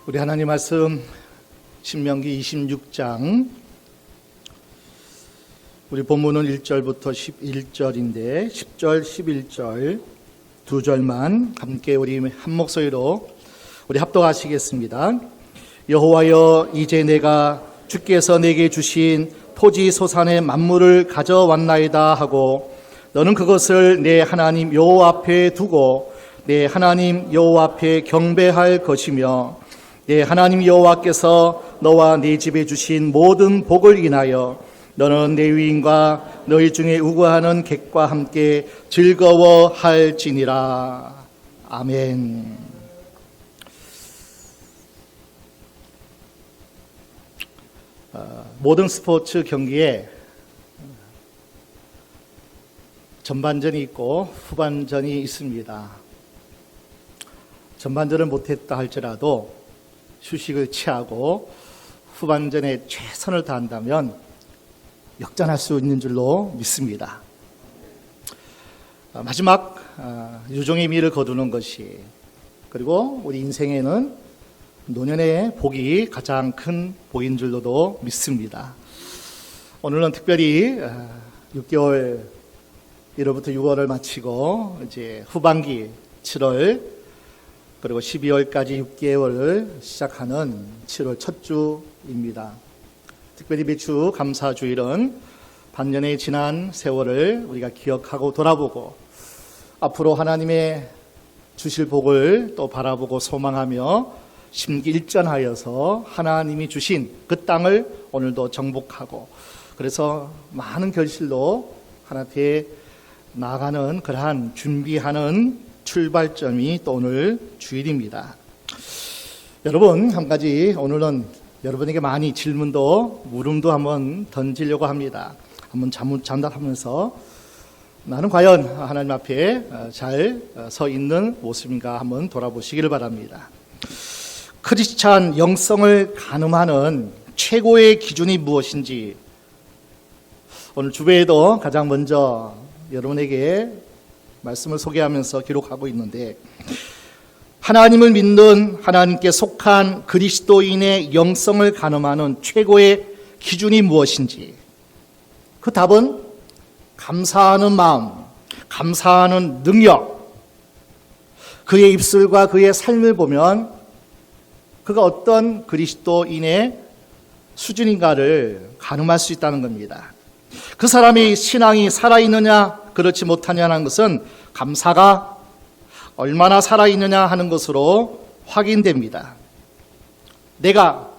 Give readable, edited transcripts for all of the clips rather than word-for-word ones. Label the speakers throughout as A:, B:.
A: 우리 하나님 말씀 신명기 26장 우리 본문은 1절부터 11절인데 10절, 11절 두 절만 함께 우리 한 목소리로 우리 합독하시겠습니다. 여호와여, 이제 내가 주께서 내게 주신 토지 소산의 만물을 가져왔나이다 하고 너는 그것을 내 하나님 여호와 앞에 두고 내 하나님 여호와 앞에 경배할 것이며 내 하나님 여호와께서 너와 네 집에 주신 모든 복을 인하여 너는 내 위인과 너희 중에 우거하는 객과 함께 즐거워할지니라. 아멘. 모든 스포츠 경기에 전반전이 있고 후반전이 있습니다. 전반전을 못했다 할지라도 휴식을 취하고 후반전에 최선을 다한다면 역전할 수 있는 줄로 믿습니다. 마지막 유종의 미를 거두는 것이, 그리고 우리 인생에는 노년의 복이 가장 큰 복인 줄로도 믿습니다. 오늘은 특별히 6개월 1월부터 6월을 마치고 이제 후반기 7월 그리고 12월까지 6개월을 시작하는 7월 첫 주입니다. 특별히 매주 감사주일은 반년의 지난 세월을 우리가 기억하고 돌아보고 앞으로 하나님의 주실 복을 또 바라보고 소망하며 심기일전하여서 하나님이 주신 그 땅을 오늘도 정복하고, 그래서 많은 결실로 하나님께 나아가는 그러한 준비하는 출발점이 또 오늘 주일입니다. 여러분, 한 가지 오늘은 여러분에게 많이 질문도 물음도 한번 던지려고 합니다. 한번 잠담하면서 나는 과연 하나님 앞에 잘 서 있는 모습인가 한번 돌아보시기를 바랍니다. 크리스찬 영성을 가늠하는 최고의 기준이 무엇인지 오늘 주배에도 가장 먼저 여러분에게 말씀을 소개하면서 기록하고 있는데, 하나님을 믿는 하나님께 속한 그리스도인의 영성을 가늠하는 최고의 기준이 무엇인지, 그 답은 감사하는 마음, 감사하는 능력, 그의 입술과 그의 삶을 보면 그가 어떤 그리스도인의 수준인가를 가늠할 수 있다는 겁니다. 그 사람의 신앙이 살아있느냐 그렇지 못하냐는 것은 감사가 얼마나 살아있느냐 하는 것으로 확인됩니다. 내가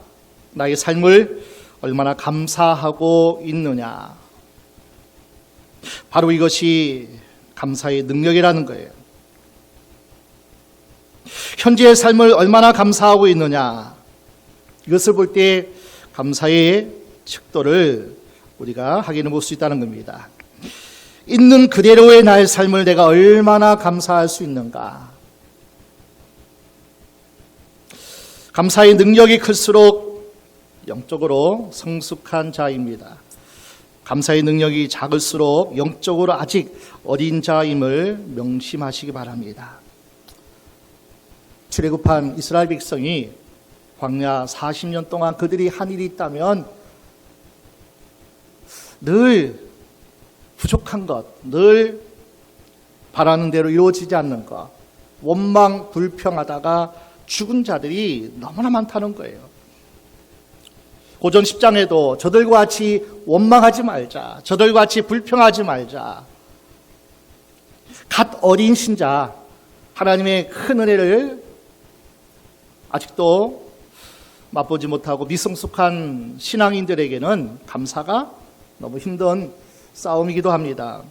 A: 나의 삶을 얼마나 감사하고 있느냐, 바로 이것이 감사의 능력이라는 거예요. 현재의 삶을 얼마나 감사하고 있느냐, 이것을 볼 때 감사의 척도를 우리가 확인해 볼 수 있다는 겁니다. 있는 그대로의 나의 삶을 내가 얼마나 감사할 수 있는가. 감사의 능력이 클수록 영적으로 성숙한 자입니다. 감사의 능력이 작을수록 영적으로 아직 어린 자임을 명심하시기 바랍니다. 출애굽한 이스라엘 백성이 광야 40년 동안 그들이 한 일이 있다면 늘 부족한 것, 늘 바라는 대로 이루어지지 않는 것, 원망 불평하다가 죽은 자들이 너무나 많다는 거예요. 고전 10장에도 저들과 같이 원망하지 말자, 저들과 같이 불평하지 말자. 갓 어린 신자, 하나님의 큰 은혜를 아직도 맛보지 못하고 미성숙한 신앙인들에게는 감사가 너무 힘든 싸움이기도 합니다.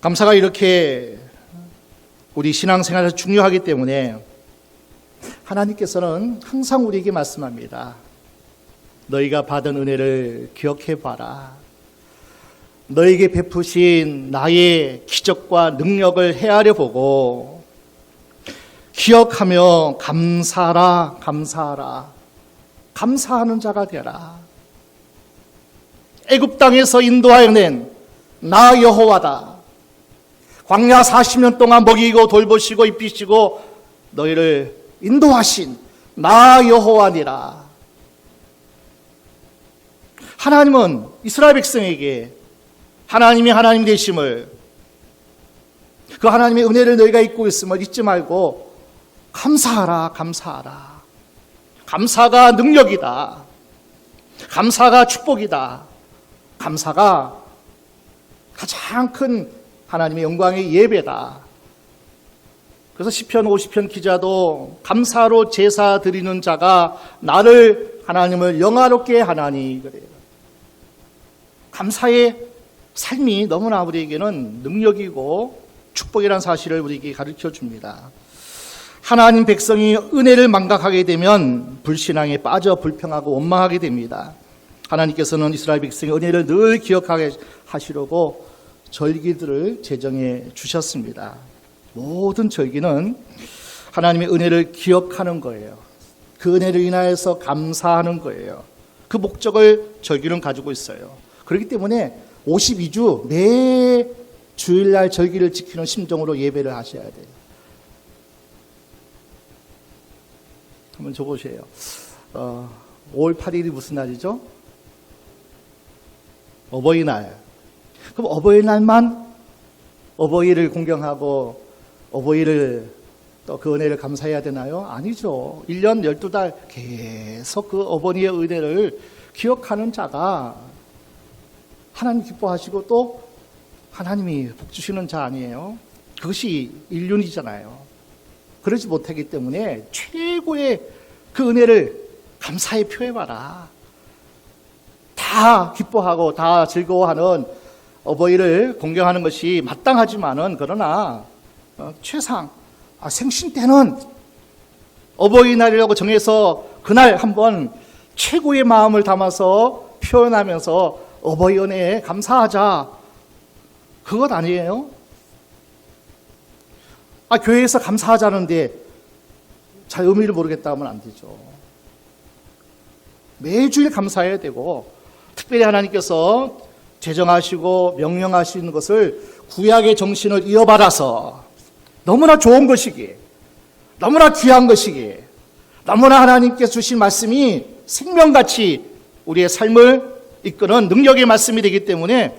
A: 감사가 이렇게 우리 신앙생활에서 중요하기 때문에 하나님께서는 항상 우리에게 말씀합니다. 너희가 받은 은혜를 기억해 봐라. 너에게 베푸신 나의 기적과 능력을 헤아려 보고 기억하며 감사하라, 감사하라. 감사하는 자가 되라. 애굽 땅에서 인도하여 낸 나 여호와다. 광야 40년 동안 먹이고 돌보시고 입히시고 너희를 인도하신 나 여호와니라. 하나님은 이스라엘 백성에게 하나님이 하나님 되심을, 그 하나님의 은혜를 너희가 잊고 있음을 잊지 말고 감사하라, 감사하라. 감사가 능력이다. 감사가 축복이다. 감사가 가장 큰 하나님의 영광의 예배다. 그래서 시편 50편 기자도 감사로 제사 드리는 자가 나를, 하나님을 영화롭게 하나니, 그래요. 감사의 삶이 너무나 우리에게는 능력이고 축복이라는 사실을 우리에게 가르쳐 줍니다. 하나님 백성이 은혜를 망각하게 되면 불신앙에 빠져 불평하고 원망하게 됩니다. 하나님께서는 이스라엘 백성의 은혜를 늘 기억하게 하시려고 절기들을 제정해 주셨습니다. 모든 절기는 하나님의 은혜를 기억하는 거예요. 그 은혜를 인하여서 감사하는 거예요. 그 목적을 절기는 가지고 있어요. 그렇기 때문에 52주 매 주일날 절기를 지키는 심정으로 예배를 하셔야 돼요. 한번 줘보세요. 5월 8일이 무슨 날이죠? 어버이날. 그럼 어버이날만 어버이를 공경하고 어버이를 또 그 은혜를 감사해야 되나요? 아니죠. 1년 12달 계속 그 어머니의 은혜를 기억하는 자가 하나님 기뻐하시고 또 하나님이 복 주시는 자 아니에요? 그것이 인륜이잖아요. 그러지 못하기 때문에 최고의 그 은혜를 감사히 표해봐라. 다 기뻐하고 다 즐거워하는 어버이를 공경하는 것이 마땅하지만은, 그러나 최상 생신 때는 어버이날이라고 정해서 그날 한번 최고의 마음을 담아서 표현하면서 어버이 은혜에 감사하자. 그것 아니에요? 교회에서 감사하자는데 잘 의미를 모르겠다 하면 안 되죠. 매주일 감사해야 되고, 특별히 하나님께서 제정하시고 명령하시는 것을 구약의 정신을 이어받아서 너무나 좋은 것이기에, 너무나 귀한 것이기에, 너무나 하나님께서 주신 말씀이 생명같이 우리의 삶을 이끄는 능력의 말씀이 되기 때문에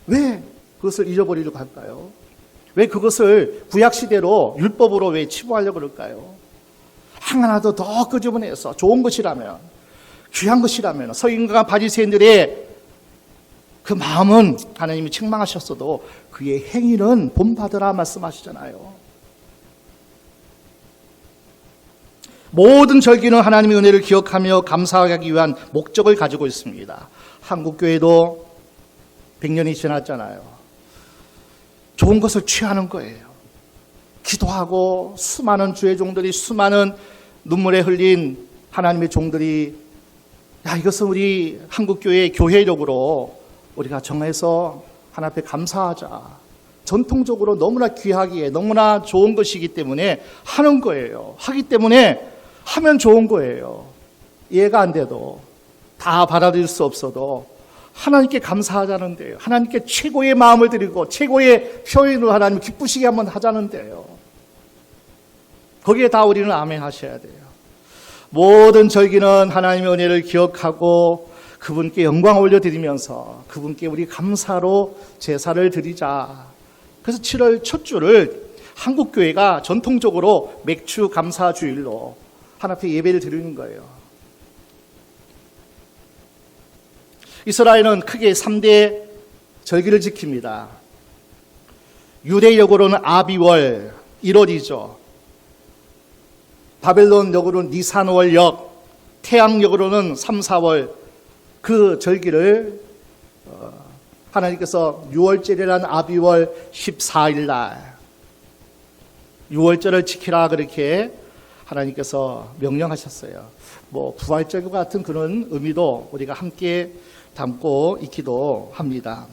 A: 왜 그것을 잊어버리려고 할까요? 왜 그것을 구약시대로 율법으로 왜 치부하려고 그럴까요? 하나라도 더 끄집어내서 좋은 것이라면, 귀한 것이라면, 서기관과 바리새인들의 그 마음은 하나님이 책망하셨어도 그의 행위는 본받으라 말씀하시잖아요. 모든 절기는 하나님의 은혜를 기억하며 감사하기 위한 목적을 가지고 있습니다. 한국교회도 100년이 지났잖아요. 좋은 것을 취하는 거예요. 기도하고 수많은 주의 종들이, 수많은 눈물에 흘린 하나님의 종들이, 이것은 우리 한국교회의 교회력으로 우리가 정해서 하나님 앞에 감사하자. 전통적으로 너무나 귀하기에 너무나 좋은 것이기 때문에 하는 거예요. 하기 때문에 하면 좋은 거예요. 이해가 안 돼도, 다 받아들일 수 없어도 하나님께 감사하자는데요. 하나님께 최고의 마음을 드리고 최고의 표현으로 하나님 기쁘시게 한번 하자는데요. 거기에 다 우리는 아멘 하셔야 돼요. 모든 절기는 하나님의 은혜를 기억하고 그분께 영광 올려드리면서 그분께 우리 감사로 제사를 드리자. 그래서 7월 첫 주를 한국교회가 전통적으로 맥주 감사 주일로 하나님 앞에 예배를 드리는 거예요. 이스라엘은 크게 3대 절기를 지킵니다. 유대역으로는 아비월 1월이죠. 바벨론역으로는 니산월역, 태양역으로는 3, 4월 그 절기를 하나님께서 6월절이라는 아비월 14일 날 6월절을 지키라 그렇게 하나님께서 명령하셨어요. 부활절과 같은 그런 의미도 우리가 함께 담고 있기도 합니다.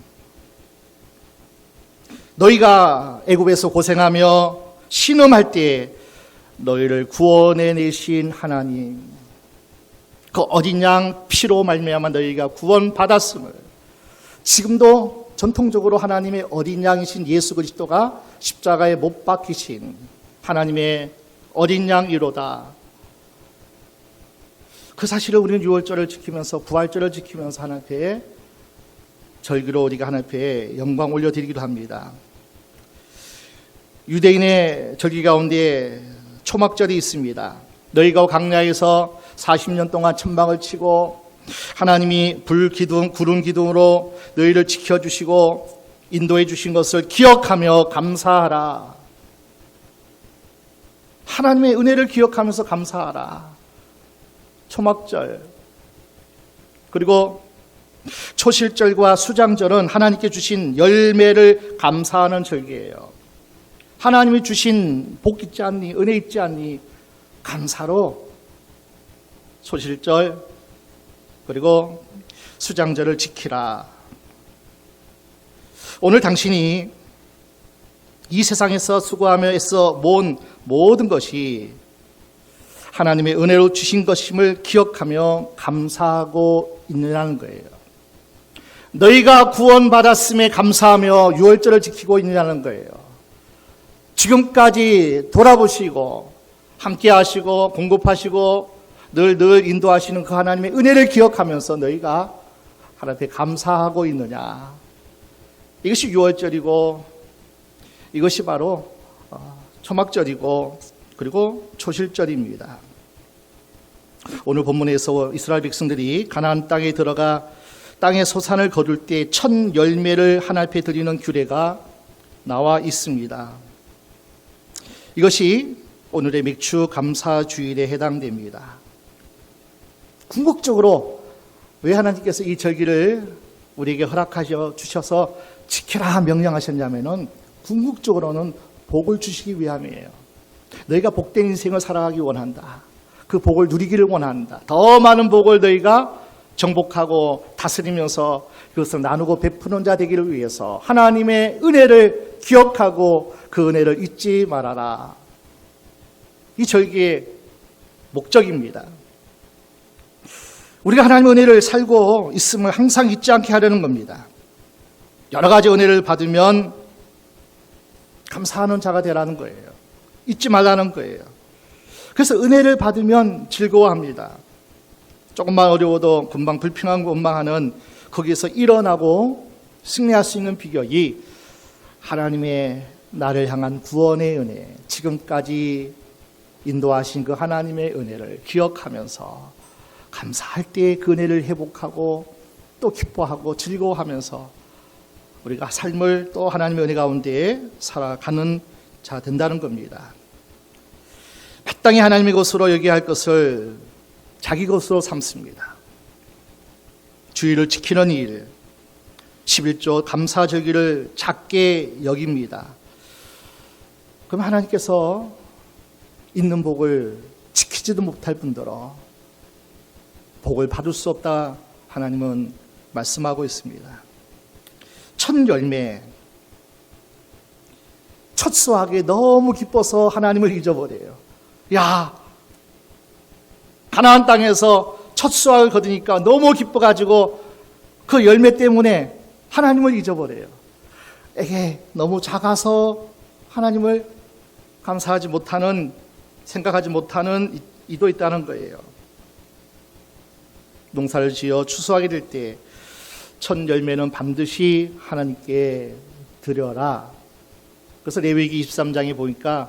A: 너희가 애굽에서 고생하며 신음할 때 너희를 구원해 내신 하나님, 그 어린 양 피로 말미암아 너희가 구원받았음을, 지금도 전통적으로 하나님의 어린 양이신 예수 그리스도가 십자가에 못 박히신 하나님의 어린 양 1호다. 그 사실을 우리는 유월절을 지키면서 부활절을 지키면서 하나님 앞에 절기로 우리가 하나님 앞에 영광 올려드리기도 합니다. 유대인의 절기 가운데 초막절이 있습니다. 너희가 광야에서 40년 동안 천막을 치고 하나님이 불기둥, 구름 기둥으로 너희를 지켜주시고 인도해 주신 것을 기억하며 감사하라. 하나님의 은혜를 기억하면서 감사하라. 초막절, 그리고 초실절과 수장절은 하나님께 주신 열매를 감사하는 절기예요. 하나님이 주신 복 있지 않니? 은혜 있지 않니? 감사로 초실절 그리고 수장절을 지키라. 오늘 당신이 이 세상에서 수고하며 애써 모은 모든 것이 하나님의 은혜로 주신 것임을 기억하며 감사하고 있느냐는 거예요. 너희가 구원받았음에 감사하며 유월절을 지키고 있느냐는 거예요. 지금까지 돌아보시고 함께 하시고 공급하시고 늘 인도하시는 그 하나님의 은혜를 기억하면서 너희가 하나님 앞에 감사하고 있느냐. 이것이 유월절이고 이것이 바로 초막절이고 그리고 초실절입니다. 오늘 본문에서 이스라엘 백성들이 가나안 땅에 들어가 땅의 소산을 거둘 때 첫 열매를 하나님 앞에 드리는 규례가 나와 있습니다. 이것이 오늘의 맥주 감사 주일에 해당됩니다. 궁극적으로 왜 하나님께서 이 절기를 우리에게 허락하셔 주셔서 지켜라 명령하셨냐면은 궁극적으로는 복을 주시기 위함이에요. 너희가 복된 인생을 살아가기 원한다. 그 복을 누리기를 원한다. 더 많은 복을 너희가 정복하고 다스리면서 그것을 나누고 베푸는 자 되기를 위해서 하나님의 은혜를 기억하고 그 은혜를 잊지 말아라. 이 절기의 목적입니다. 우리가 하나님의 은혜를 살고 있음을 항상 잊지 않게 하려는 겁니다. 여러 가지 은혜를 받으면 감사하는 자가 되라는 거예요. 잊지 말라는 거예요. 그래서 은혜를 받으면 즐거워합니다. 조금만 어려워도 금방 불평하고 원망하는 거기에서 일어나고 승리할 수 있는 비결이 하나님의 나를 향한 구원의 은혜, 지금까지 인도하신 그 하나님의 은혜를 기억하면서 감사할 때 그 은혜를 회복하고 또 기뻐하고 즐거워하면서 우리가 삶을 또 하나님의 은혜 가운데 살아가는 자 된다는 겁니다. 마땅히 하나님의 것으로 여겨야 할 것을 자기 것으로 삼습니다. 주의를 지키는 일, 11조 감사절기를 작게 여깁니다. 그럼 하나님께서 있는 복을 지키지도 못할 뿐더러 복을 받을 수 없다 하나님은 말씀하고 있습니다. 첫 열매, 첫 수확에 너무 기뻐서 하나님을 잊어버려요. 야, 가나안 땅에서 첫 수확을 거두니까 너무 기뻐가지고 그 열매 때문에 하나님을 잊어버려요. 에게 너무 작아서 하나님을 감사하지 못하는, 생각하지 못하는 이도 있다는 거예요. 농사를 지어 추수하게 될 때 첫 열매는 반드시 하나님께 드려라. 그래서 레위기 23장에 보니까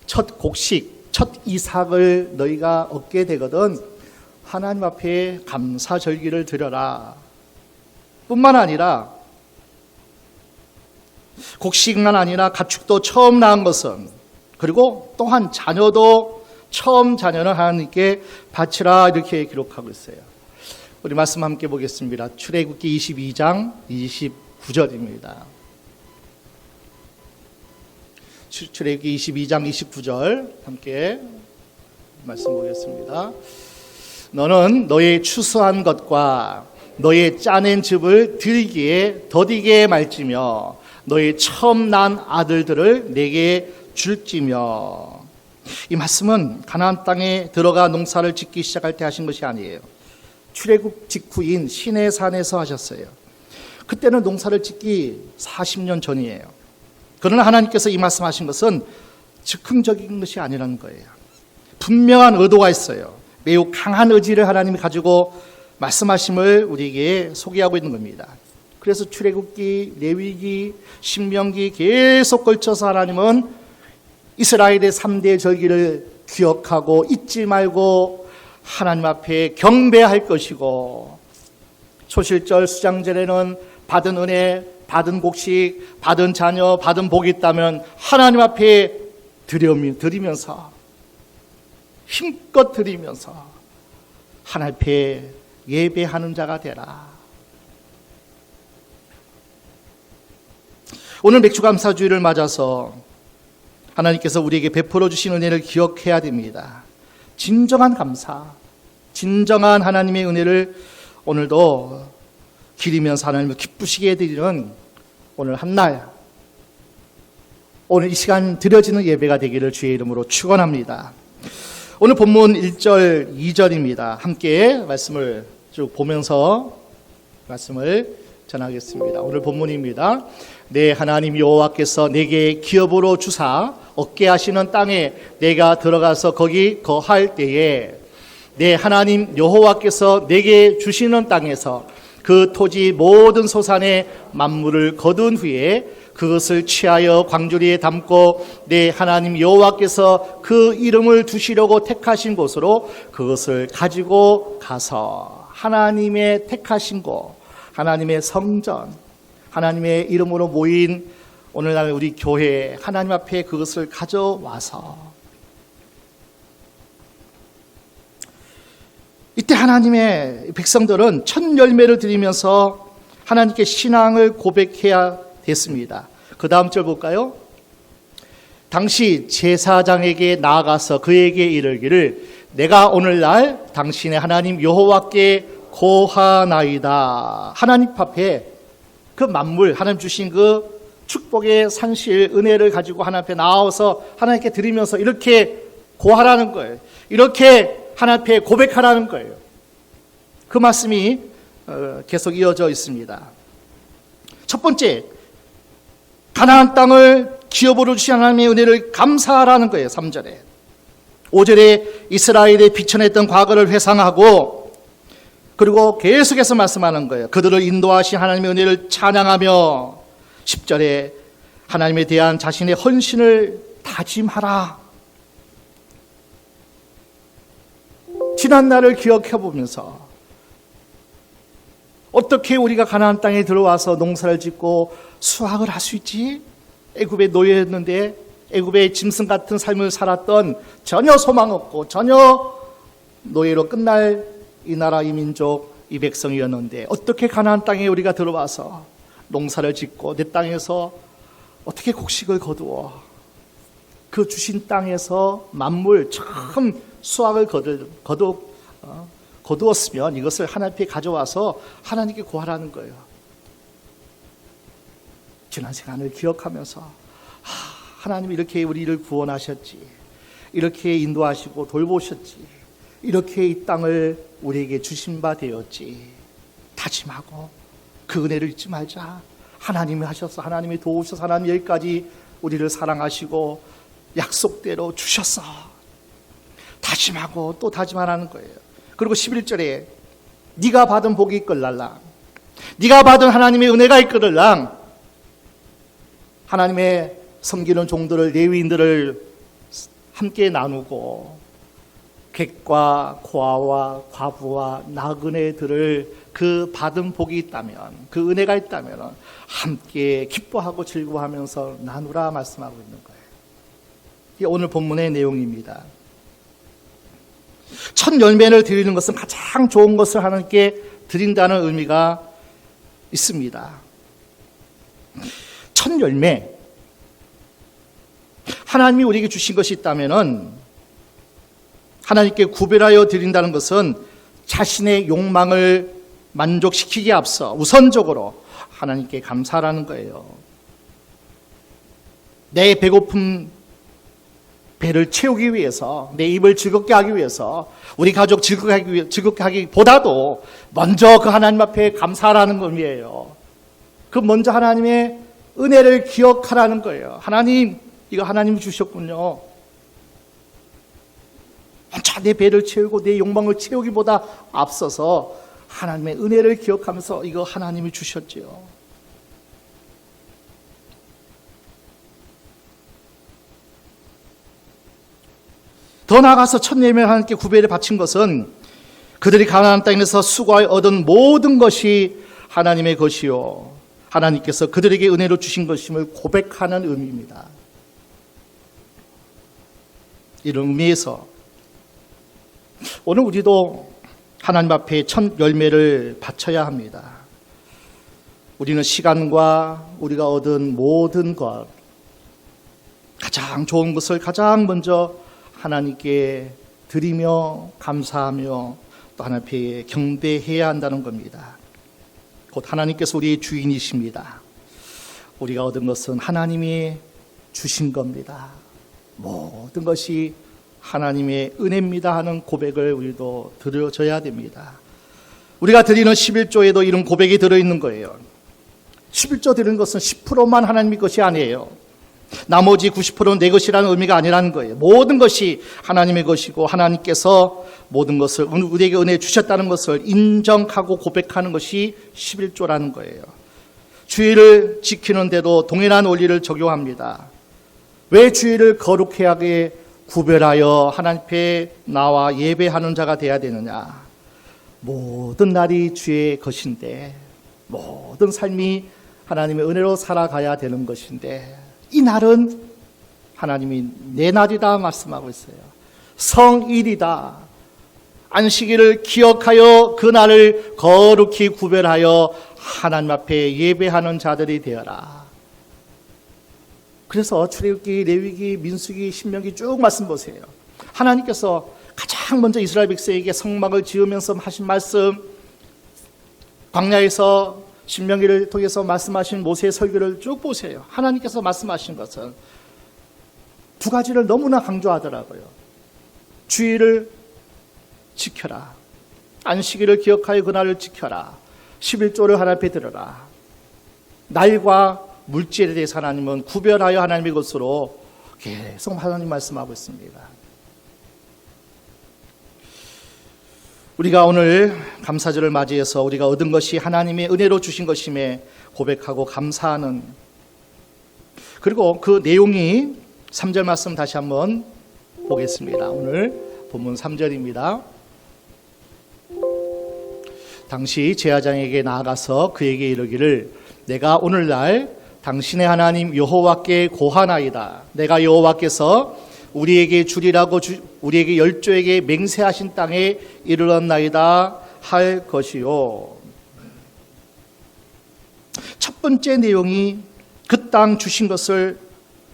A: 첫 곡식, 첫 이삭을 너희가 얻게 되거든 하나님 앞에 감사절기를 드려라. 뿐만 아니라 곡식만 아니라 가축도 처음 낳은 것은, 그리고 또한 자녀도 처음 자녀는 하나님께 바치라, 이렇게 기록하고 있어요. 우리 말씀 함께 보겠습니다. 출애굽기 22장 29절입니다. 출애굽기 22장 29절 함께 말씀 보겠습니다. 너는 너의 추수한 것과 너의 짜낸 즙을 들기에 더디게 말지며 너의 처음 난 아들들을 내게 줄지며. 이 말씀은 가나안 땅에 들어가 농사를 짓기 시작할 때 하신 것이 아니에요. 출애굽 직후인 시내산에서 하셨어요. 그때는 농사를 짓기 40년 전이에요. 그러나 하나님께서 이 말씀하신 것은 즉흥적인 것이 아니라는 거예요. 분명한 의도가 있어요. 매우 강한 의지를 하나님이 가지고 말씀하심을 우리에게 소개하고 있는 겁니다. 그래서 출애굽기, 레위기, 신명기 계속 걸쳐서 하나님은 이스라엘의 3대 절기를 기억하고 잊지 말고 하나님 앞에 경배할 것이고, 초실절 수장절에는 받은 은혜, 받은 곡식, 받은 자녀, 받은 복이 있다면 하나님 앞에 드리면서, 힘껏 드리면서 하나님 앞에 예배하는 자가 되라. 오늘 맥주감사주의를 맞아서 하나님께서 우리에게 베풀어 주신 은혜를 기억해야 됩니다. 진정한 감사, 진정한 하나님의 은혜를 오늘도 기리면서 하나님을 기쁘시게 해드리는 오늘 한날, 오늘 이 시간 드려지는 예배가 되기를 주의 이름으로 축원합니다. 오늘 본문 1절, 2절입니다. 함께 말씀을 쭉 보면서 말씀을 전하겠습니다. 오늘 본문입니다. 내 하나님 여호와께서 내게 기업으로 주사 얻게 하시는 땅에 내가 들어가서 거기 거할 때에 내 하나님 여호와께서 내게 주시는 땅에서 그 토지 모든 소산의 만물을 거둔 후에 그것을 취하여 광주리에 담고 내 하나님 여호와께서 그 이름을 두시려고 택하신 곳으로 그것을 가지고 가서 하나님의 택하신 곳, 하나님의 성전, 하나님의 이름으로 모인 오늘날 우리 교회 하나님 앞에 그것을 가져와서 이때 하나님의 백성들은 첫 열매를 드리면서 하나님께 신앙을 고백해야 됐습니다. 그 다음 절 볼까요? 당시 제사장에게 나아가서 그에게 이르기를 내가 오늘날 당신의 하나님 여호와께 고하나이다. 하나님 앞에 그 만물, 하나님 주신 그 축복의 산실, 은혜를 가지고 하나님 앞에 나와서 하나님께 드리면서 이렇게 고하라는 거예요. 이렇게 하나님 앞에 고백하라는 거예요. 그 말씀이 계속 이어져 있습니다. 첫 번째, 가나안 땅을 기업으로 주신 하나님의 은혜를 감사하라는 거예요. 3절에. 5절에 이스라엘의 비천했던 과거를 회상하고, 그리고 계속해서 말씀하는 거예요. 그들을 인도하신 하나님의 은혜를 찬양하며, 10절에 하나님에 대한 자신의 헌신을 다짐하라. 지난 날을 기억해 보면서 어떻게 우리가 가나안 땅에 들어와서 농사를 짓고 수확을 할 수 있지? 애굽의 노예였는데, 애굽의 짐승 같은 삶을 살았던, 전혀 소망 없고 전혀 노예로 끝날 이 나라, 이 민족, 이 백성이었는데 어떻게 가나안 땅에 우리가 들어와서 농사를 짓고 내 땅에서 어떻게 곡식을 거두어 그 주신 땅에서 만물 처음 수확을 거두었으면 이것을 하나님 앞에 가져와서 하나님께 구하라는 거예요. 지난 시간을 기억하면서 하나님 이렇게 우리를 구원하셨지, 이렇게 인도하시고 돌보셨지, 이렇게 이 땅을 우리에게 주신 바 되었지, 다짐하고 그 은혜를 잊지 말자. 하나님이 하셔서, 하나님이 도우셔서, 하나님 여기까지 우리를 사랑하시고 약속대로 주셨어. 다짐하고 또 다짐하라는 거예요. 그리고 11절에 네가 받은 복이 있걸랄랑, 네가 받은 하나님의 은혜가 있거들랑, 하나님의 섬기는 종들을, 레위인들을 함께 나누고 객과 고아와 과부와 나그네들을 그 받은 복이 있다면, 그 은혜가 있다면 함께 기뻐하고 즐거워하면서 나누라 말씀하고 있는 거예요. 이게 오늘 본문의 내용입니다. 첫 열매를 드리는 것은 가장 좋은 것을 하나님께 드린다는 의미가 있습니다. 첫 열매, 하나님이 우리에게 주신 것이 있다면 하나님께 구별하여 드린다는 것은 자신의 욕망을 만족시키기에 앞서 우선적으로 하나님께 감사하라는 거예요. 내 배고픔 배를 채우기 위해서, 내 입을 즐겁게 하기 위해서, 우리 가족 즐겁게 하기보다도 먼저 그 하나님 앞에 감사하라는 의미예요. 그 먼저 하나님의 은혜를 기억하라는 거예요. 하나님, 이거 하나님이 주셨군요. 먼저 내 배를 채우고 내 욕망을 채우기보다 앞서서 하나님의 은혜를 기억하면서 이거 하나님이 주셨지요. 더 나아가서 첫 예배를 하나님께 구배를 바친 것은 그들이 가나안 땅에서 수고하여 얻은 모든 것이 하나님의 것이요 하나님께서 그들에게 은혜로 주신 것임을 고백하는 의미입니다. 이런 의미에서 오늘 우리도 하나님 앞에 첫 열매를 바쳐야 합니다. 우리는 시간과 우리가 얻은 모든 것, 가장 좋은 것을 가장 먼저 하나님께 드리며 감사하며 또 하나님 앞에 경배해야 한다는 겁니다. 곧 하나님께서 우리의 주인이십니다. 우리가 얻은 것은 하나님이 주신 겁니다. 모든 것이 하나님의 은혜입니다 하는 고백을 우리도 드려줘야 됩니다. 우리가 드리는 11조에도 이런 고백이 들어있는 거예요. 11조 드리는 것은 10%만 하나님의 것이 아니에요. 나머지 90%는 내 것이라는 의미가 아니라는 거예요. 모든 것이 하나님의 것이고 하나님께서 모든 것을 우리에게 은혜 주셨다는 것을 인정하고 고백하는 것이 11조라는 거예요. 주일을 지키는데도 동일한 원리를 적용합니다. 왜 주일을 거룩하게 구별하여 하나님 앞에 나와 예배하는 자가 되어야 되느냐? 모든 날이 주의 것인데 모든 삶이 하나님의 은혜로 살아가야 되는 것인데 이 날은 하나님이 내 날이다 말씀하고 있어요. 성일이다. 안식일을 기억하여 그 날을 거룩히 구별하여 하나님 앞에 예배하는 자들이 되어라. 그래서 출애굽기, 레위기, 민수기, 신명기 쭉 말씀 보세요. 하나님께서 가장 먼저 이스라엘 백성에게 성막을 지으면서 하신 말씀, 광야에서 신명기를 통해서 말씀하신 모세의 설교를 쭉 보세요. 하나님께서 말씀하신 것은 두 가지를 너무나 강조하더라고요. 주일을 지켜라. 안식일을 기억하여 그날을 지켜라. 11조를 하나님 앞에 들어라. 날과 물질에 대해서 하나님은 구별하여 하나님의 것으로 계속 하나님 말씀하고 있습니다. 우리가 오늘 감사절을 맞이해서 우리가 얻은 것이 하나님의 은혜로 주신 것임에 고백하고 감사하는, 그리고 그 내용이 3절 말씀 다시 한번 보겠습니다. 오늘 본문 3절입니다. 당시 제사장에게 나아가서 그에게 이르기를 내가 오늘날 당신의 하나님 여호와께 고하나이다. 내가 여호와께서 우리에게 주리라고 우리에게 열조에게 맹세하신 땅에 이르렀나이다 할 것이요. 첫 번째 내용이 그 땅 주신 것을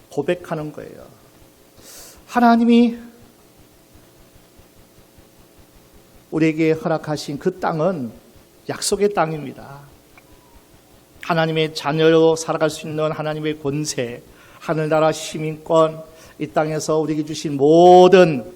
A: 고백하는 거예요. 하나님이 우리에게 허락하신 그 땅은 약속의 땅입니다. 하나님의 자녀로 살아갈 수 있는 하나님의 권세, 하늘나라 시민권, 이 땅에서 우리에게 주신 모든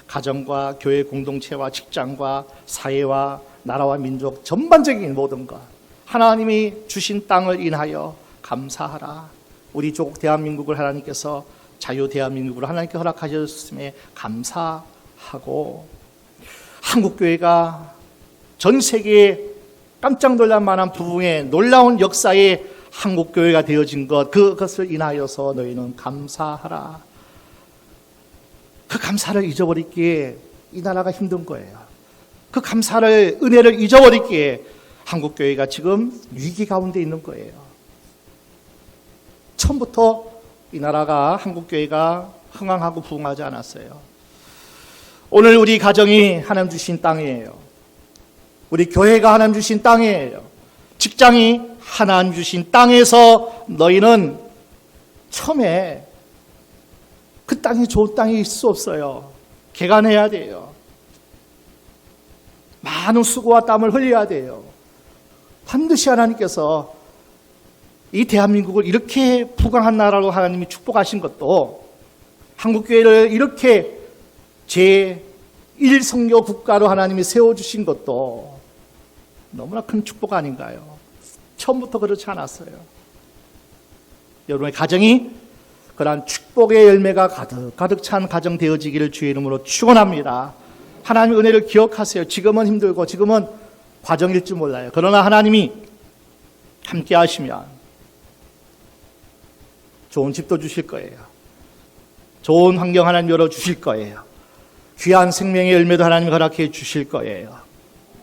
A: 가정과 교회 공동체와 직장과 사회와 나라와 민족 전반적인 모든 것, 하나님이 주신 땅을 인하여 감사하라. 우리 조국 대한민국을 하나님께서 자유 대한민국으로 하나님께 허락하셨음에 감사하고, 한국교회가 전 세계에 깜짝 놀랄 만한 부흥의 놀라운 역사에 한국교회가 되어진 것, 그것을 인하여서 너희는 감사하라. 그 감사를 잊어버리기에 이 나라가 힘든 거예요. 그 감사를, 은혜를 잊어버리기에 한국교회가 지금 위기 가운데 있는 거예요. 처음부터 이 나라가, 한국교회가 흥황하고 부흥하지 않았어요. 오늘 우리 가정이 하나님 주신 땅이에요. 우리 교회가 하나님 주신 땅이에요. 직장이 하나님 주신 땅에서 너희는 처음에 그 땅이 좋은 땅일 수 없어요. 개간해야 돼요. 많은 수고와 땀을 흘려야 돼요. 반드시 하나님께서 이 대한민국을 이렇게 부강한 나라로 하나님이 축복하신 것도, 한국교회를 이렇게 제1선교 국가로 하나님이 세워주신 것도 너무나 큰 축복 아닌가요? 처음부터 그렇지 않았어요. 여러분의 가정이 그러한 축복의 열매가 가득 찬 가정 되어지기를 주의 이름으로 축원합니다. 하나님의 은혜를 기억하세요. 지금은 힘들고 지금은 과정일지 몰라요. 그러나 하나님이 함께 하시면 좋은 집도 주실 거예요. 좋은 환경 하나님 열어주실 거예요. 귀한 생명의 열매도 하나님 허락해 주실 거예요.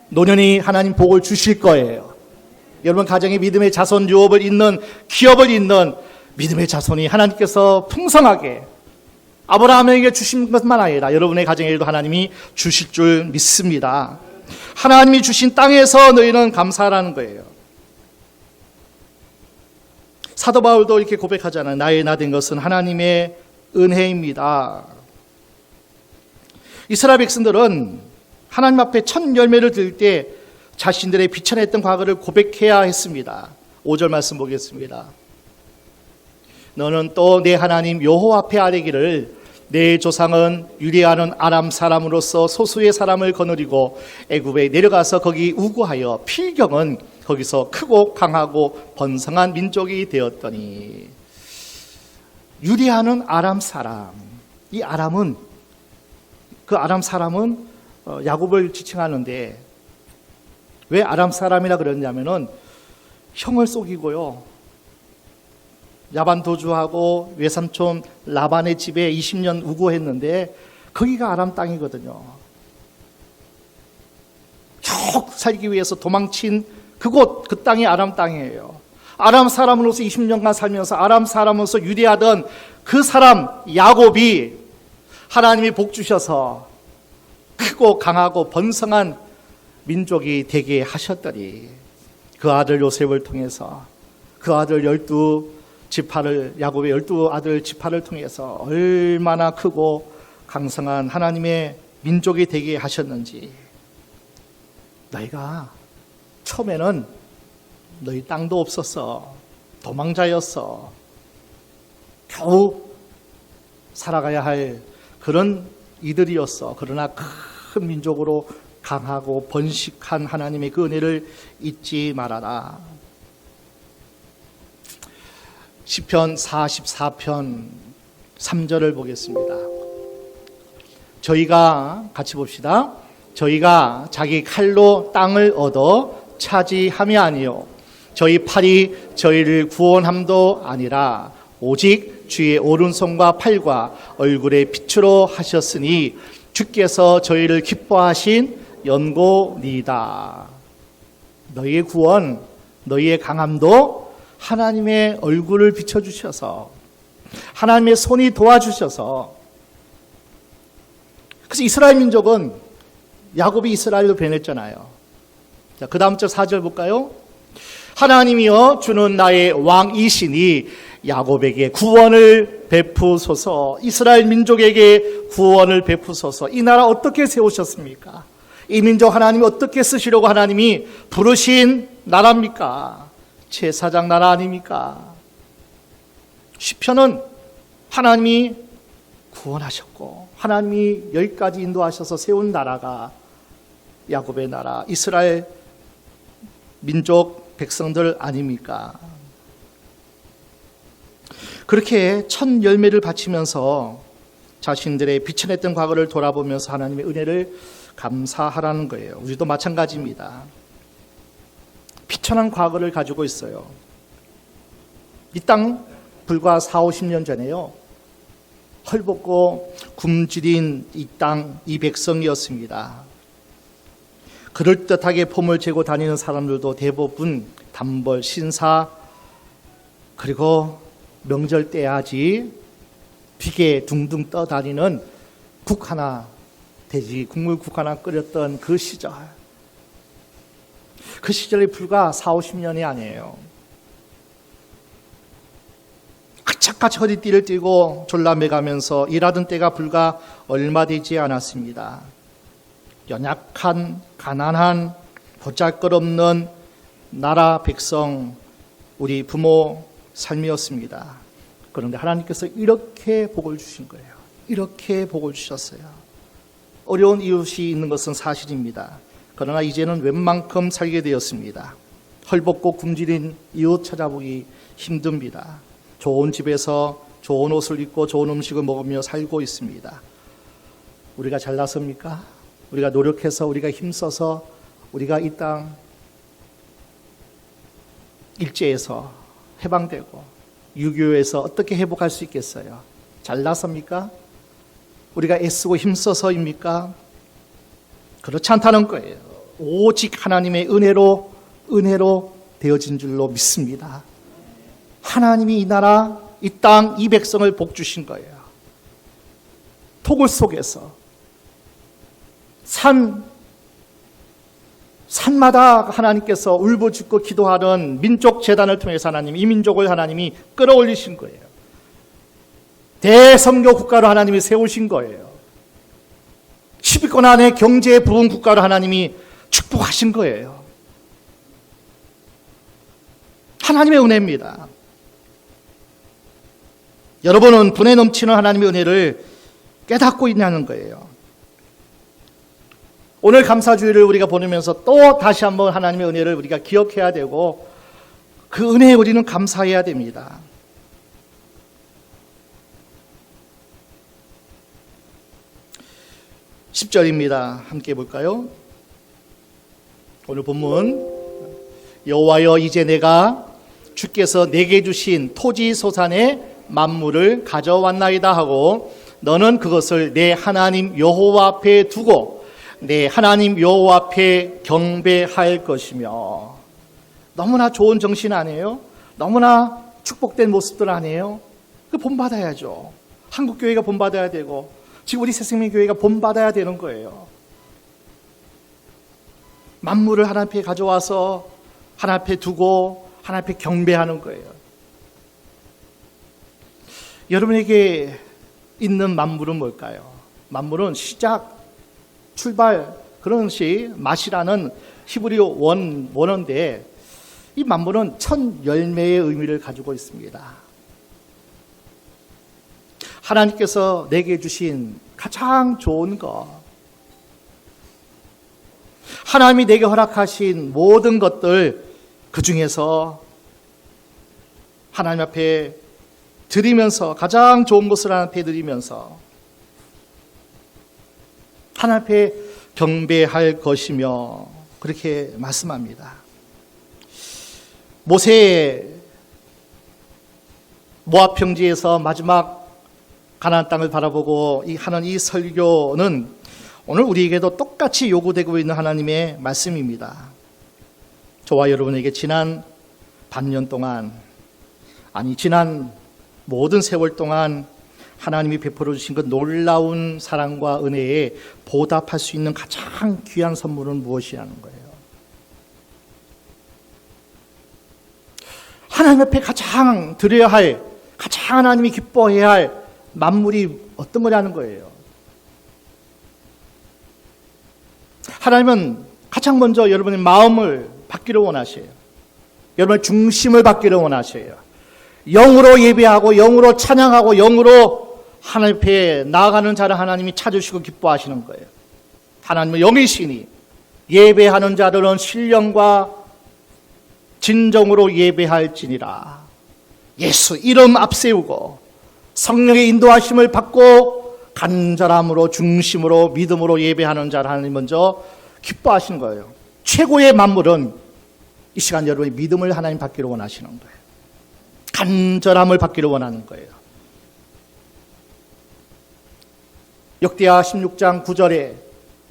A: 노년이 하나님 복을 주실 거예요. 여러분 가정에 믿음의 자손 유업을 잇는 기업을 잇는 믿음의 자손이 하나님께서 풍성하게 아브라함에게 주신 것만 아니라 여러분의 가정에도 하나님이 주실 줄 믿습니다. 하나님이 주신 땅에서 너희는 감사하라는 거예요. 사도 바울도 이렇게 고백하잖아요. 나의 나 된 것은 하나님의 은혜입니다. 이스라엘 백성들은 하나님 앞에 첫 열매를 들을 때 자신들의 비천했던 과거를 고백해야 했습니다. 5절 말씀 보겠습니다. 너는 또 내 하나님 여호와 앞에 아뢰기를 내 조상은 유리하는 아람 사람으로서 소수의 사람을 거느리고 애굽에 내려가서 거기 우고하여 필경은 거기서 크고 강하고 번성한 민족이 되었더니. 유리하는 아람 사람, 이 아람은 그 아람 사람은 야곱을 지칭하는데 왜 아람 사람이라 그러냐면은 형을 속이고요, 야반 도주하고 외삼촌 라반의 집에 20년 우고했는데 거기가 아람 땅이거든요. 쭉 살기 위해서 도망친 그곳, 그 땅이 아람 땅이에요. 아람 사람으로서 20년간 살면서 아람 사람으로서 유리하던 그 사람 야곱이 하나님이 복 주셔서 크고 강하고 번성한 민족이 되게 하셨더니 그 아들 요셉을 통해서 그 아들 12지파를 야곱의 12아들 지파를 통해서 얼마나 크고 강성한 하나님의 민족이 되게 하셨는지. 너희가 처음에는 너희 땅도 없었어. 도망자였어. 겨우 살아가야 할 그런 이들이었어. 그러나 큰 민족으로 강하고 번식한 하나님의 그 은혜를 잊지 말아라. 시편 44편 3절을 보겠습니다. 저희가 같이 봅시다. 저희가 자기 칼로 땅을 얻어 차지함이 아니요 저희 팔이 저희를 구원함도 아니라 오직 주의 오른손과 팔과 얼굴의 빛으로 하셨으니 주께서 저희를 기뻐하신 연고니이다. 너희의 구원, 너희의 강함도 하나님의 얼굴을 비춰주셔서 하나님의 손이 도와주셔서. 그래서 이스라엘 민족은 야곱이 이스라엘로 변했잖아요. 자, 그 다음 절 4절 볼까요? 하나님이여 주는 나의 왕이시니 야곱에게 구원을 베푸소서. 이스라엘 민족에게 구원을 베푸소서. 이 나라 어떻게 세우셨습니까? 이 민족 하나님이 어떻게 쓰시려고 하나님이 부르신 나라입니까? 제사장 나라 아닙니까? 시편은 하나님이 구원하셨고 하나님이 여기까지 인도하셔서 세운 나라가 야곱의 나라, 이스라엘 민족 백성들 아닙니까? 그렇게 첫 열매를 바치면서 자신들의 비천했던 과거를 돌아보면서 하나님의 은혜를 감사하라는 거예요. 우리도 마찬가지입니다. 비천한 과거를 가지고 있어요. 이 땅 불과 40-50년 전에요, 헐벗고 굶주린 이 땅, 이 백성이었습니다. 그럴듯하게 폼을 재고 다니는 사람들도 대부분 단벌, 신사, 그리고 명절 때야지 비계 둥둥 떠다니는 국 하나, 돼지 국물국 하나 끓였던 그 시절. 그 시절이 불과 40-50년이 아니에요. 악착같이 허리띠를 띠고 졸라매가면서 일하던 때가 불과 얼마 되지 않았습니다. 연약한, 가난한, 보잘것없는 나라 백성, 우리 부모 삶이었습니다. 그런데 하나님께서 이렇게 복을 주신 거예요. 이렇게 복을 주셨어요. 어려운 이웃이 있는 것은 사실입니다. 그러나 이제는 웬만큼 살게 되었습니다. 헐벗고 굶주린 이웃 찾아보기 힘듭니다. 좋은 집에서 좋은 옷을 입고 좋은 음식을 먹으며 살고 있습니다. 우리가 잘났습니까? 우리가 노력해서 우리가 힘써서 우리가 이 땅 일제에서 해방되고 6.25에서 어떻게 회복할 수 있겠어요? 잘났습니까? 우리가 애쓰고 힘써서입니까? 그렇지 않다는 거예요. 오직 하나님의 은혜로 되어진 줄로 믿습니다. 하나님이 이 나라, 이 땅, 이 백성을 복 주신 거예요. 토굴 속에서 산마다 하나님께서 울부짖고 기도하는 민족 재단을 통해서 하나님이 이 민족을 하나님이 끌어올리신 거예요. 대선교 국가로 하나님이 세우신 거예요. 10위권 안에 경제에 부은 국가로 하나님이 축복하신 거예요. 하나님의 은혜입니다. 여러분은 분에 넘치는 하나님의 은혜를 깨닫고 있냐는 거예요. 오늘 감사주일을 우리가 보내면서 또 다시 한번 하나님의 은혜를 우리가 기억해야 되고 그 은혜에 우리는 감사해야 됩니다. (10절입니다) 함께 볼까요? 오늘 본문 여호와여 이제 내가 주께서 내게 주신 토지 소산의 만물을 가져왔나이다 하고 너는 그것을 내 하나님 여호와 앞에 두고 내 하나님 여호와 앞에 경배할 것이며. 너무나 좋은 정신 아니에요? 너무나 축복된 모습들 아니에요? 그 본받아야죠. 한국교회가 본받아야 되고 지금 우리 새생명교회가 본받아야 되는 거예요. 만물을 하나님 앞에 가져와서 하나님 앞에 두고 하나님 앞에 경배하는 거예요. 여러분에게 있는 만물은 뭘까요? 만물은 시작, 출발, 그런 것이 맛이라는 히브리어 원어인데 이 만물은 첫 열매의 의미를 가지고 있습니다. 하나님께서 내게 주신 가장 좋은 것, 하나님이 내게 허락하신 모든 것들 그 중에서 하나님 앞에 드리면서 가장 좋은 것을 하나님 앞에 드리면서 하나님 앞에 경배할 것이며 그렇게 말씀합니다. 모세의 모압 평지에서 마지막 가나안 땅을 바라보고 하는 이 설교는 오늘 우리에게도 똑같이 요구되고 있는 하나님의 말씀입니다. 저와 여러분에게 지난 반년 동안, 지난 모든 세월 동안 하나님이 베풀어 주신 그 놀라운 사랑과 은혜에 보답할 수 있는 가장 귀한 선물은 무엇이라는 거예요? 하나님 앞에 가장 드려야 할, 가장 하나님이 기뻐해야 할 만물이 어떤 거냐는 거예요. 하나님은 가장 먼저 여러분의 마음을 받기를 원하셔요. 여러분의 중심을 받기를 원하셔요. 영으로 예배하고 영으로 찬양하고 영으로 하나님 앞에 나아가는 자를 하나님이 찾으시고 기뻐하시는 거예요. 하나님은 영이시니 예배하는 자들은 신령과 진정으로 예배할지니라. 예수 이름 앞세우고 성령의 인도하심을 받고 간절함으로 중심으로 믿음으로 예배하는 자를 하나님 먼저 기뻐하시는 거예요. 최고의 만물은 이 시간 여러분이 믿음을 하나님 받기를 원하시는 거예요. 간절함을 받기를 원하는 거예요. 역대하 16장 9절에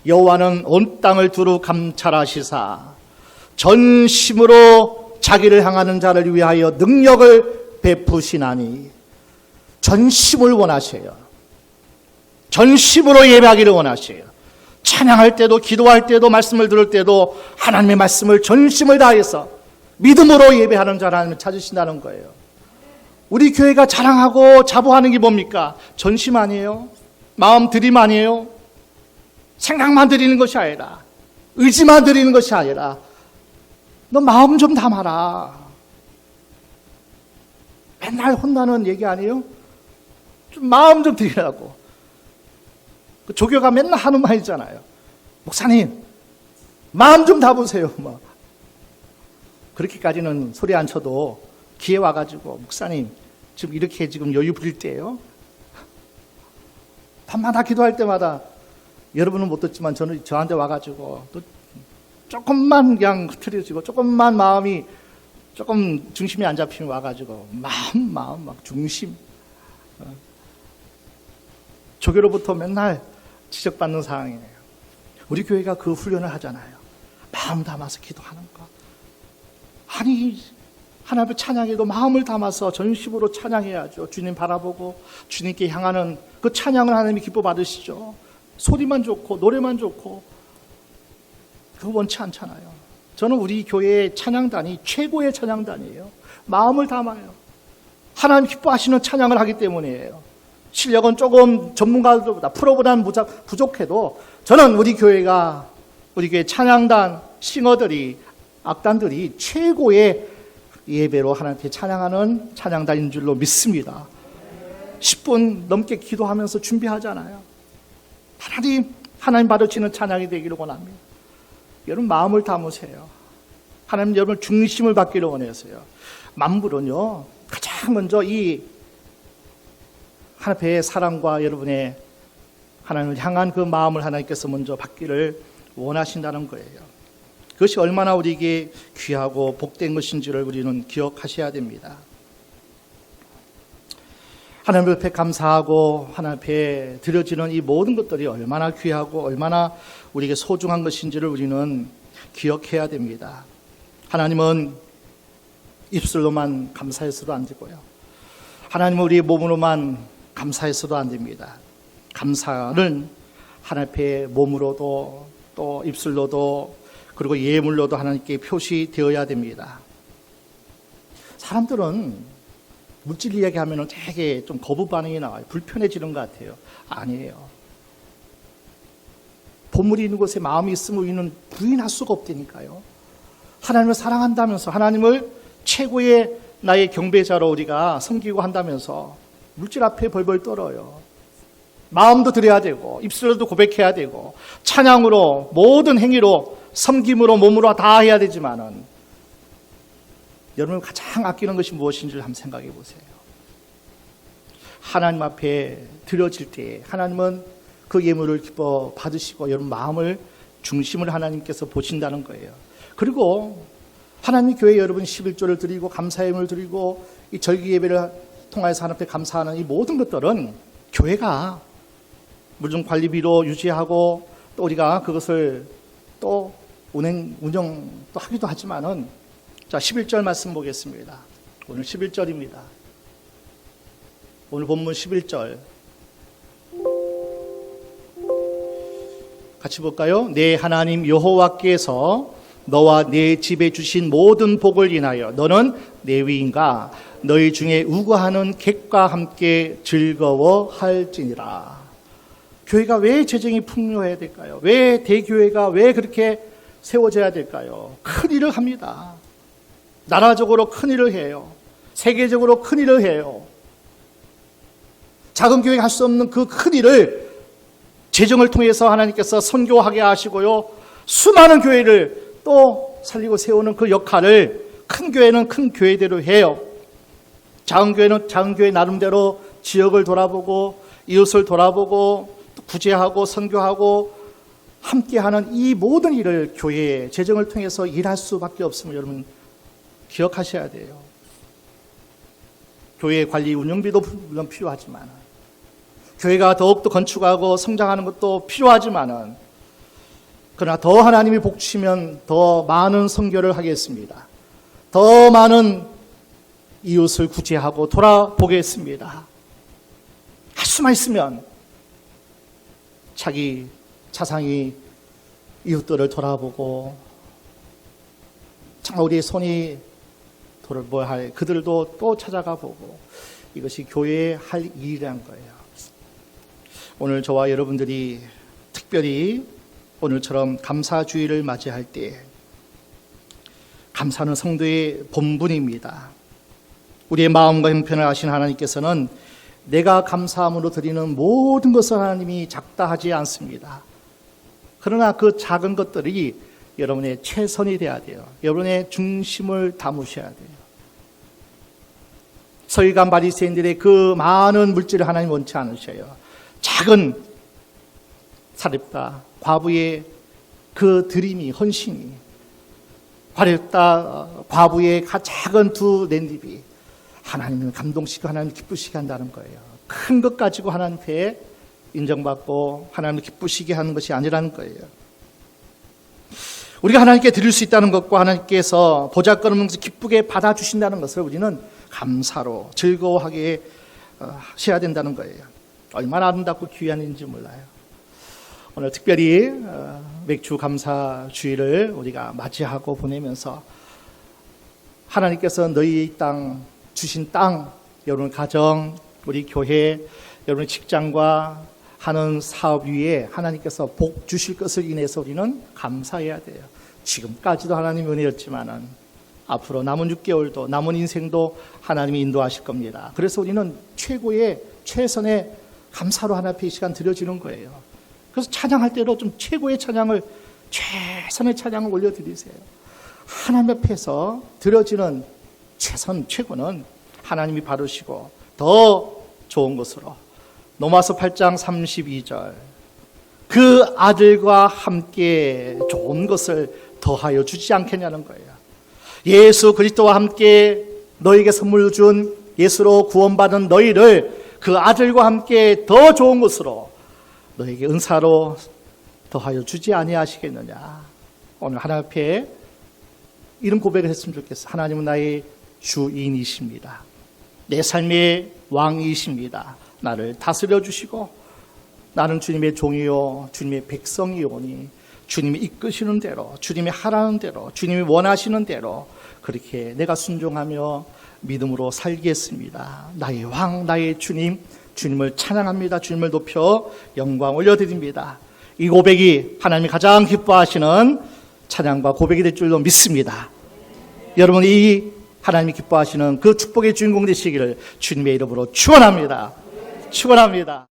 A: 여호와는 온 땅을 두루 감찰하시사 전심으로 자기를 향하는 자를 위하여 능력을 베푸시나니. 전심을 원하셔요. 전심으로 예배하기를 원하셔요. 찬양할 때도 기도할 때도 말씀을 들을 때도 하나님의 말씀을 전심을 다해서 믿음으로 예배하는 자를 하나님 찾으신다는 거예요. 우리 교회가 자랑하고 자부하는 게 뭡니까? 전심 아니에요? 마음 드림 아니에요? 생각만 드리는 것이 아니라, 의지만 드리는 것이 아니라 너 마음 좀 담아라. 맨날 혼나는 얘기 아니에요? 좀 마음 좀 드리라고. 그 조교가 맨날 하는 말 있잖아요. 목사님, 마음 좀 담으세요. 그렇게까지는 소리 안 쳐도 기회 와가지고 목사님, 지금 이렇게 지금 여유 부릴 때예요. 밤마다 기도할 때마다 여러분은 못 듣지만 저는 저한테 와가지고 또 조금만 그냥 흐트려지고 조금만 마음이 조금 중심이 안 잡히면 와가지고 마음 막 중심 조교로부터 맨날 지적받는 상황이에요. 우리 교회가 그 훈련을 하잖아요. 마음 담아서 기도하는 것. 아니 하나님의 찬양에도 마음을 담아서 전심으로 찬양해야죠. 주님 바라보고 주님께 향하는 그 찬양을 하나님이 기뻐 받으시죠. 소리만 좋고 노래만 좋고 그거 원치 않잖아요. 저는 우리 교회의 찬양단이 최고의 찬양단이에요. 마음을 담아요. 하나님 기뻐하시는 찬양을 하기 때문이에요. 실력은 조금 전문가들보다 프로보다는 부족해도 저는 우리 교회 찬양단 싱어들이 악단들이 최고의 예배로 하나님께 찬양하는 찬양단인 줄로 믿습니다. 10분 넘게 기도하면서 준비하잖아요. 하나님 받으시는 찬양이 되기를 원합니다. 여러분 마음을 담으세요. 하나님 여러분 중심을 받기를 원해서요. 만물은요 가장 먼저 이 하나님의 사랑과 여러분의 하나님을 향한 그 마음을 하나님께서 먼저 받기를 원하신다는 거예요. 그것이 얼마나 우리에게 귀하고 복된 것인지를 우리는 기억하셔야 됩니다. 하나님 앞에 감사하고 하나님 앞에 드려지는 이 모든 것들이 얼마나 귀하고 얼마나 우리에게 소중한 것인지를 우리는 기억해야 됩니다. 하나님은 입술로만 감사해서도 안 되고요. 하나님은 우리의 몸으로만 감사해서도 안 됩니다. 감사는 하나님 앞에 몸으로도 또 입술로도 그리고 예물로도 하나님께 표시되어야 됩니다. 사람들은 물질 이야기하면 되게 좀 거부 반응이 나와요. 불편해지는 것 같아요. 아니에요. 보물이 있는 곳에 마음이 있으면 우리는 부인할 수가 없다니까요. 하나님을 사랑한다면서 하나님을 최고의 나의 경배자로 우리가 섬기고 한다면서 물질 앞에 벌벌 떨어요. 마음도 드려야 되고 입술로도 고백해야 되고 찬양으로 모든 행위로 섬김으로 몸으로 다 해야 되지만은 여러분 가장 아끼는 것이 무엇인지를 한번 생각해 보세요. 하나님 앞에 드려질 때 하나님은 그 예물을 기뻐 받으시고 여러분 마음을 중심을 하나님께서 보신다는 거예요. 그리고 하나님 교회 여러분 11조를 드리고 감사 예물을 드리고 이 절기 예배를 통해서 하나님 앞에 감사하는 이 모든 것들은 교회가 물론 관리비로 유지하고 또 우리가 그것을 또 운영 또 하기도 하지만은 자 11절 말씀 보겠습니다. 오늘 11절입니다. 오늘 본문 11절 같이 볼까요? 내 하나님 여호와께서 너와 내 집에 주신 모든 복을 인하여 너는 레위인과 너희 중에 우거하는 객과 함께 즐거워할지니라. 교회가 왜 재정이 풍요해야 될까요? 왜 대교회가 왜 그렇게 세워져야 될까요? 큰 일을 합니다. 나라적으로 큰 일을 해요. 세계적으로 큰 일을 해요. 작은 교회가 할 수 없는 그 큰 일을 재정을 통해서 하나님께서 선교하게 하시고요. 수많은 교회를 또 살리고 세우는 그 역할을 큰 교회는 큰 교회대로 해요. 작은 교회는 작은 교회 나름대로 지역을 돌아보고 이웃을 돌아보고 또 구제하고 선교하고 함께하는 이 모든 일을 교회의 재정을 통해서 일할 수밖에 없음을 여러분 기억하셔야 돼요. 교회 관리 운영비도 물론 필요하지만 교회가 더욱더 건축하고 성장하는 것도 필요하지만은 그러나 더 하나님이 복 주시면 더 많은 선교를 하겠습니다. 더 많은 이웃을 구제하고 돌아보겠습니다. 할 수만 있으면 자기 자상이 이웃들을 돌아보고 정말 우리의 손이 돌아보아야 할 그들도 또 찾아가 보고 이것이 교회의 할 일이라는 거예요. 오늘 저와 여러분들이 특별히 오늘처럼 감사주의를 맞이할 때 감사는 성도의 본분입니다. 우리의 마음과 형편을 아시는 하나님께서는 내가 감사함으로 드리는 모든 것을 하나님이 작다 하지 않습니다. 그러나 그 작은 것들이 여러분의 최선이 돼야 돼요. 여러분의 중심을 담으셔야 돼요. 서기관 바리새인들의 그 많은 물질을 하나님 원치 않으셔요. 작은 사렙과 과부의 그 드림이, 헌신이, 화렵다 과부의 작은 두 랜잎이 하나님을 감동시키고 하나님을 기쁘시게 한다는 거예요. 큰 것 가지고 하나님께 인정받고 하나님을 기쁘시게 하는 것이 아니라는 거예요. 우리가 하나님께 드릴 수 있다는 것과 하나님께서 보잘것없는 기쁘게 받아주신다는 것을 우리는 감사로 즐거워하게 하셔야 된다는 거예요. 얼마나 아름답고 귀한 일인지 몰라요. 오늘 특별히 맥주 감사 주일을 우리가 맞이하고 보내면서 하나님께서 너희 땅 주신 땅, 여러분 가정, 우리 교회, 여러분 직장과 하는 사업 위에 하나님께서 복 주실 것을 인해서 우리는 감사해야 돼요. 지금까지도 하나님의 은혜였지만은 앞으로 남은 6개월도 남은 인생도 하나님이 인도하실 겁니다. 그래서 우리는 최고의 최선의 감사로 하나님 앞에 이 시간 드려지는 거예요. 그래서 찬양할 때도 좀 최고의 찬양을, 최선의 찬양을 올려드리세요. 하나님 앞에서 드려지는 최고는 하나님이 바르시고 더 좋은 것으로 로마서 8장 32절 그 아들과 함께 좋은 것을 더하여 주지 않겠냐는 거예요. 예수 그리스도와 함께 너에게 선물 준 예수로 구원받은 너희를 그 아들과 함께 더 좋은 것으로 너에게 은사로 더하여 주지 아니하시겠느냐. 오늘 하나님 앞에 이런 고백을 했으면 좋겠어. 하나님은 나의 주인이십니다. 내 삶의 왕이십니다. 나를 다스려 주시고 나는 주님의 종이요 주님의 백성이오니 주님이 이끄시는 대로, 주님이 하라는 대로, 주님이 원하시는 대로 그렇게 내가 순종하며 믿음으로 살겠습니다. 나의 왕, 나의 주님, 주님을 찬양합니다. 주님을 높여 영광 올려드립니다. 이 고백이 하나님이 가장 기뻐하시는 찬양과 고백이 될 줄로 믿습니다. 여러분, 이 하나님이 기뻐하시는 그 축복의 주인공 되시기를 주님의 이름으로 축원합니다. 축원합니다.